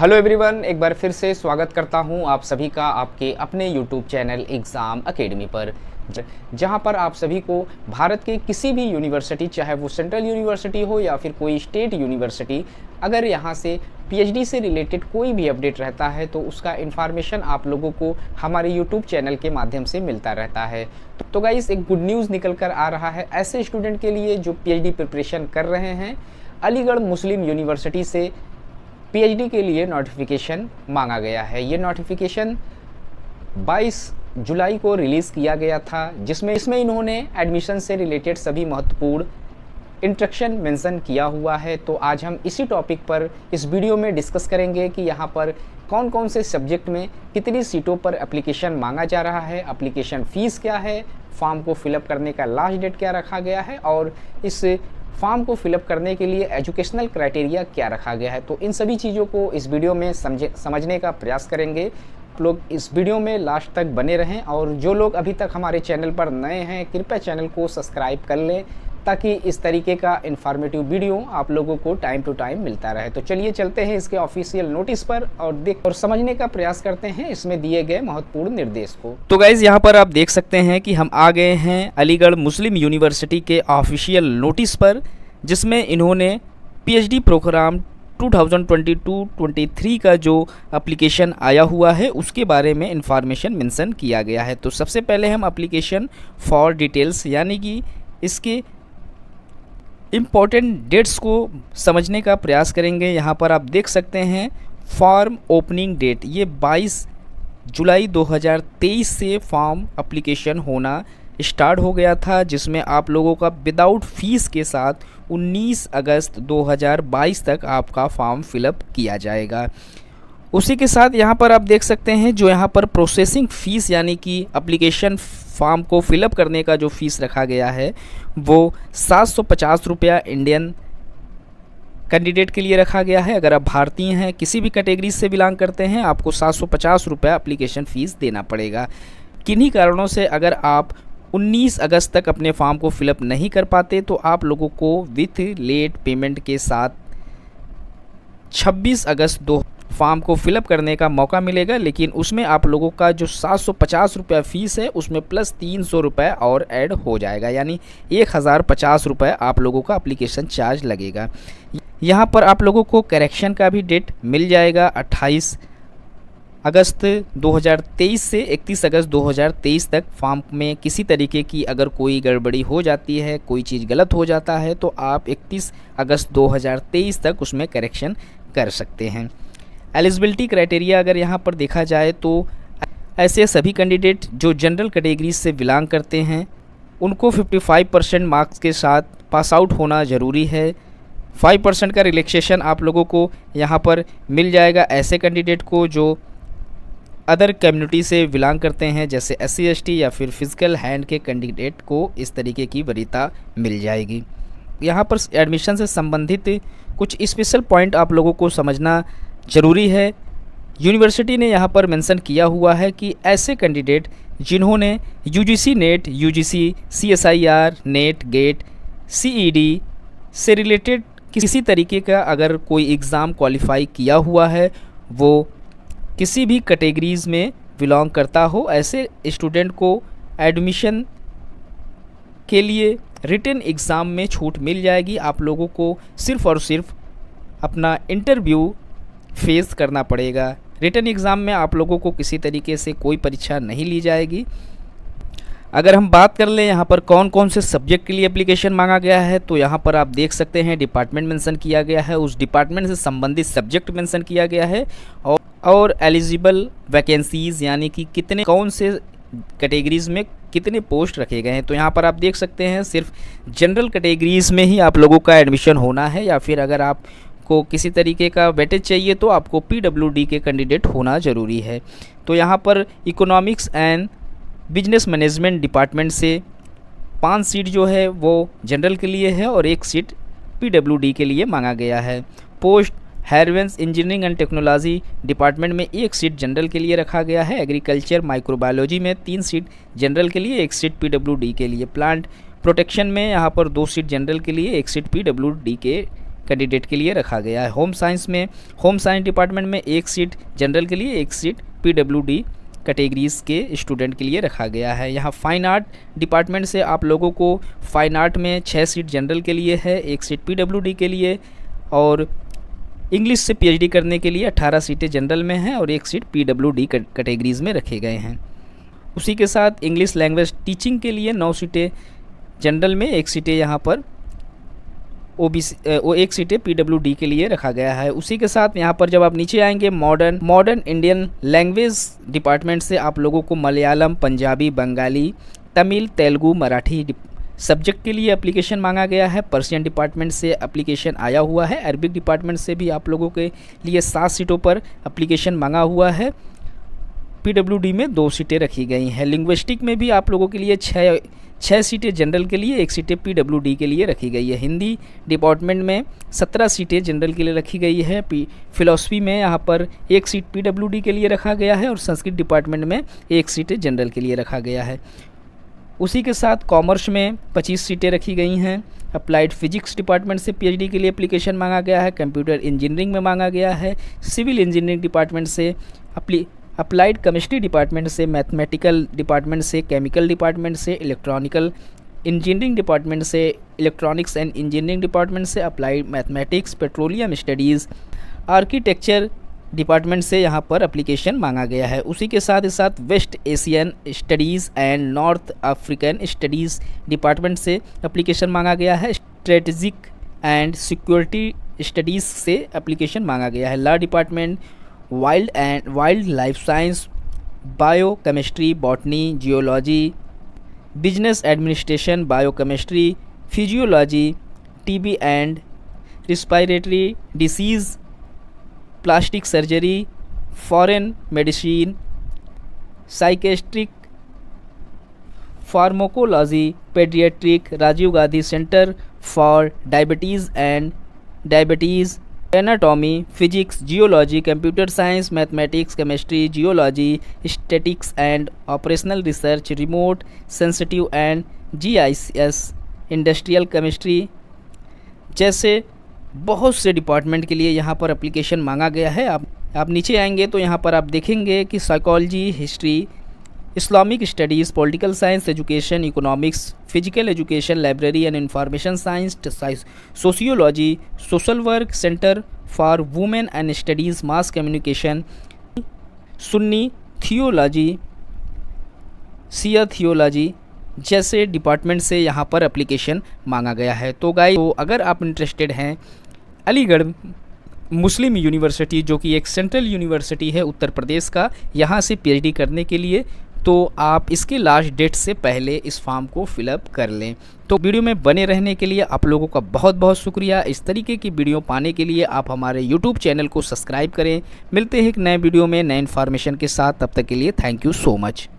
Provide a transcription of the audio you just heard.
Hello everyone, एक बार फिर से स्वागत करता हूं आप सभी का आपके अपने यूट्यूब चैनल एग्ज़ाम अकेडमी पर, जहां पर आप सभी को भारत के किसी भी यूनिवर्सिटी, चाहे वो सेंट्रल यूनिवर्सिटी हो या फिर कोई स्टेट यूनिवर्सिटी, अगर यहां से पीएचडी से रिलेटेड कोई भी अपडेट रहता है तो उसका इन्फॉर्मेशन आप लोगों को हमारे यूट्यूब चैनल के माध्यम से मिलता रहता है। तो गाइस, एक गुड न्यूज़ निकल कर आ रहा है ऐसे स्टूडेंट के लिए जो पीएचडी प्रिपरेशन कर रहे हैं। अलीगढ़ मुस्लिम यूनिवर्सिटी से पीएचडी के लिए नोटिफिकेशन मांगा गया है। ये नोटिफिकेशन 22 जुलाई को रिलीज़ किया गया था, जिसमें इन्होंने एडमिशन से रिलेटेड सभी महत्वपूर्ण इंस्ट्रक्शन मेंशन किया हुआ है। तो आज हम इसी टॉपिक पर इस वीडियो में डिस्कस करेंगे कि यहाँ पर कौन कौन से सब्जेक्ट में कितनी सीटों पर एप्लीकेशन मांगा जा रहा है, एप्लीकेशन फ़ीस क्या है, फॉर्म को फिलअप करने का लास्ट डेट क्या रखा गया है और इस फॉर्म को फिलअप करने के लिए एजुकेशनल क्राइटेरिया क्या रखा गया है। तो इन सभी चीज़ों को इस वीडियो में समझने का प्रयास करेंगे। लोग इस वीडियो में लास्ट तक बने रहें और जो लोग अभी तक हमारे चैनल पर नए हैं, कृपया चैनल को सब्सक्राइब कर लें ताकि इस तरीके का इन्फॉर्मेटिव वीडियो आप लोगों को टाइम टू टाइम मिलता रहे। तो चलिए चलते हैं इसके ऑफिशियल नोटिस पर और समझने का प्रयास करते हैं इसमें दिए गए महत्वपूर्ण निर्देश को। तो गाइज़, यहाँ पर आप देख सकते हैं कि हम आ गए हैं अलीगढ़ मुस्लिम यूनिवर्सिटी के ऑफिशियल नोटिस पर, जिसमें इन्होंने पीएचडी प्रोग्राम 2022-23 का जो एप्लीकेशन आया हुआ है उसके बारे में इंफॉर्मेशन मेंशन किया गया है। तो सबसे पहले हम एप्लीकेशन फॉर डिटेल्स यानी कि इसके इम्पॉर्टेंट डेट्स को समझने का प्रयास करेंगे। यहाँ पर आप देख सकते हैं फॉर्म ओपनिंग डेट, ये 22 जुलाई 2023 से फॉर्म एप्लीकेशन होना स्टार्ट हो गया था, जिसमें आप लोगों का विदाउट फीस के साथ 19 अगस्त 2022 तक आपका फॉर्म फिलअप किया जाएगा। उसी के साथ यहाँ पर आप देख सकते हैं जो यहाँ पर प्रोसेसिंग फ़ीस यानी कि एप्लीकेशन फॉर्म को फिलअप करने का जो फ़ीस रखा गया है वो 750 रुपया इंडियन कैंडिडेट के लिए रखा गया है। अगर आप भारतीय हैं, किसी भी कैटेगरी से बिलोंग करते हैं, आपको 750 रुपया एप्लीकेशन फ़ीस देना पड़ेगा। किन्हीं कारणों से अगर आप 19 अगस्त तक अपने फॉर्म को फिलअप नहीं कर पाते तो आप लोगों को विथ लेट पेमेंट के साथ 26 अगस्त दो फॉर्म को फिलअप करने का मौका मिलेगा, लेकिन उसमें आप लोगों का जो 750 रुपया फ़ीस है उसमें प्लस 300 रुपये और ऐड हो जाएगा, यानी 1050 रुपये आप लोगों का एप्लीकेशन चार्ज लगेगा। यहाँ पर आप लोगों को करेक्शन का भी डेट मिल जाएगा 28 अगस्त 2023 से 31 अगस्त 2023 तक। फॉर्म में किसी तरीके की अगर कोई गड़बड़ी हो जाती है, कोई चीज़ गलत हो जाता है तो आप 31 अगस्त 2023 तक उसमें करेक्शन कर सकते हैं। एलिजिबिलिटी क्राइटेरिया अगर यहाँ पर देखा जाए तो ऐसे सभी कैंडिडेट जो जनरल कैटेगरी से बिलोंग करते हैं उनको 55% मार्क्स के साथ पास आउट होना ज़रूरी है। 5% का रिलैक्सेशन आप लोगों को यहाँ पर मिल जाएगा ऐसे कैंडिडेट को जो अदर कम्युनिटी से बिलोंग करते हैं, जैसे SC ST या फिर फिजिकल हैंड के कैंडिडेट को इस तरीके की वरीयता मिल जाएगी। यहाँ पर एडमिशन से संबंधित कुछ स्पेशल पॉइंट आप लोगों को समझना ज़रूरी है। यूनिवर्सिटी ने यहाँ पर मेंशन किया हुआ है कि ऐसे कैंडिडेट जिन्होंने UGC net, UGC CSIR net, gate, CED से रिलेटेड किसी तरीके का अगर कोई एग्ज़ाम क्वालिफाई किया हुआ है, वो किसी भी कैटेगरीज़ में बिलोंग करता हो, ऐसे स्टूडेंट को एडमिशन के लिए रिटन एग्ज़ाम में छूट मिल जाएगी। आप लोगों को सिर्फ़ और सिर्फ अपना इंटरव्यू फेस करना पड़ेगा। रिटन एग्ज़ाम में आप लोगों को किसी तरीके से कोई परीक्षा नहीं ली जाएगी। अगर हम बात कर लें यहाँ पर कौन कौन से सब्जेक्ट के लिए एप्लीकेशन मांगा गया है, तो यहाँ पर आप देख सकते हैं डिपार्टमेंट मेंशन किया गया है, उस डिपार्टमेंट से संबंधित सब्जेक्ट मेंशन किया गया है और एलिजिबल वैकेंसीज़ यानी कि कितने कौन से कैटेगरीज़ में कितने पोस्ट रखे गए हैं। तो यहाँ पर आप देख सकते हैं सिर्फ जनरल कैटेगरीज़ में ही आप लोगों का एडमिशन होना है, या फिर अगर आप को किसी तरीके का वेटेज चाहिए तो आपको PWD के कैंडिडेट होना ज़रूरी है। तो यहाँ पर economics and business management department से 5 सीट जो है वो जनरल के लिए है और 1 सीट PWD के लिए मांगा गया है। पोस्ट हेरवेंस इंजीनियरिंग एंड टेक्नोलॉजी डिपार्टमेंट में 1 सीट जनरल के लिए रखा गया है। एग्रीकल्चर माइक्रोबायोलॉजी में 3 सीट जनरल के लिए, 1 सीट PWD के लिए। प्लांट प्रोटेक्शन में यहाँ पर 2 सीट जनरल के लिए, 1 सीट PWD के कैंडिडेट के लिए रखा गया है। होम साइंस डिपार्टमेंट में 1 सीट जनरल के लिए, 1 सीट पीडब्ल्यूडी कैटेगरीज के स्टूडेंट के लिए रखा गया है। यहाँ फाइन आर्ट डिपार्टमेंट से आप लोगों को फाइन आर्ट में 6 सीट जनरल के लिए है, 1 सीट पीडब्ल्यूडी के लिए, और इंग्लिश से पीएचडी करने के लिए 18 सीटें जनरल में हैं और 1 सीट पीडब्ल्यूडी कैटेगरीज में रखे गए हैं। उसी के साथ इंग्लिश लैंग्वेज टीचिंग के लिए 9 सीटें जनरल में, 1 सीटें यहाँ पर ओबीसी 1 सीटें पीडब्ल्यूडी के लिए रखा गया है। उसी के साथ यहाँ पर जब आप नीचे आएंगे मॉडर्न इंडियन लैंग्वेज डिपार्टमेंट से आप लोगों को मलयालम, पंजाबी, बंगाली, तमिल, तेलुगु, मराठी सब्जेक्ट के लिए एप्लीकेशन मांगा गया है। पर्शियन डिपार्टमेंट से एप्लीकेशन आया हुआ है। अरबिक डिपार्टमेंट से भी आप लोगों के लिए 7 सीटों पर एप्लीकेशन मांगा हुआ है। पीडब्ल्यूडी में 2 सीटें रखी गई हैं। लिंग्विस्टिक में भी आप लोगों के लिए 6 सीटें जनरल के लिए, 1 सीटें पीडब्ल्यूडी के लिए रखी गई है। हिंदी डिपार्टमेंट में 17 सीटें जनरल के लिए रखी गई है। फिलॉसफी में यहाँ पर 1 सीट पीडब्ल्यूडी के लिए रखा गया है और संस्कृत डिपार्टमेंट में 1 सीटें जनरल के लिए रखा गया है। उसी के साथ कॉमर्स में 25 सीटें रखी गई हैं। अप्लाइड फिजिक्स डिपार्टमेंट से पीएचडी के लिए एप्लीकेशन मांगा गया है। कंप्यूटर इंजीनियरिंग में मांगा गया है। सिविल इंजीनियरिंग डिपार्टमेंट से, अप्लाइड केमिस्ट्री डिपार्टमेंट से, मैथमेटिकल डिपार्टमेंट से, केमिकल डिपार्टमेंट से, इलेक्ट्रॉनिकल इंजीनियरिंग डिपार्टमेंट से, इलेक्ट्रॉनिक्स एंड इंजीनियरिंग डिपार्टमेंट से, applied mathematics, petroleum studies, architecture department से यहाँ पर एप्लीकेशन मांगा गया है। उसी के साथ West Asian studies and North African studies department से एप्लीकेशन मांगा गया है। स्ट्रेटजिक एंड सिक्योरिटी स्टडीज़ से एप्लीकेशन मांगा गया है। Law department, wildlife science, biochemistry, botany, geology, business administration, biochemistry, physiology, TB and respiratory disease, plastic surgery, foreign medicine, psychiatric, pharmacology, paediatric, Rajiv Gandhi centre for diabetes, anatomy, physics, geology, computer science, mathematics, chemistry, geology, statics and operational research, remote sensitive and GIS, industrial chemistry जैसे बहुत से department के लिए यहाँ पर application मांगा गया है। आप नीचे आएंगे तो यहाँ पर आप देखेंगे कि psychology, history, Islamic studies, political science, education, economics, physical education, library and information science, sociology, social work, centre for women and studies, mass communication, Sunni theology, Shia theology जैसे डिपार्टमेंट से यहाँ पर एप्लीकेशन मांगा गया है। तो गाइस, तो अगर आप इंटरेस्टेड हैं अलीगढ़ मुस्लिम यूनिवर्सिटी, जो कि एक सेंट्रल यूनिवर्सिटी है उत्तर प्रदेश का, यहाँ से पीएचडी करने के लिए, तो आप इसके लास्ट डेट से पहले इस फॉर्म को फिलअप कर लें। तो वीडियो में बने रहने के लिए आप लोगों का बहुत बहुत शुक्रिया। इस तरीके की वीडियो पाने के लिए आप हमारे यूट्यूब चैनल को सब्सक्राइब करें। मिलते हैं एक नए वीडियो में नए इन्फॉर्मेशन के साथ। तब तक के लिए थैंक यू सो मच।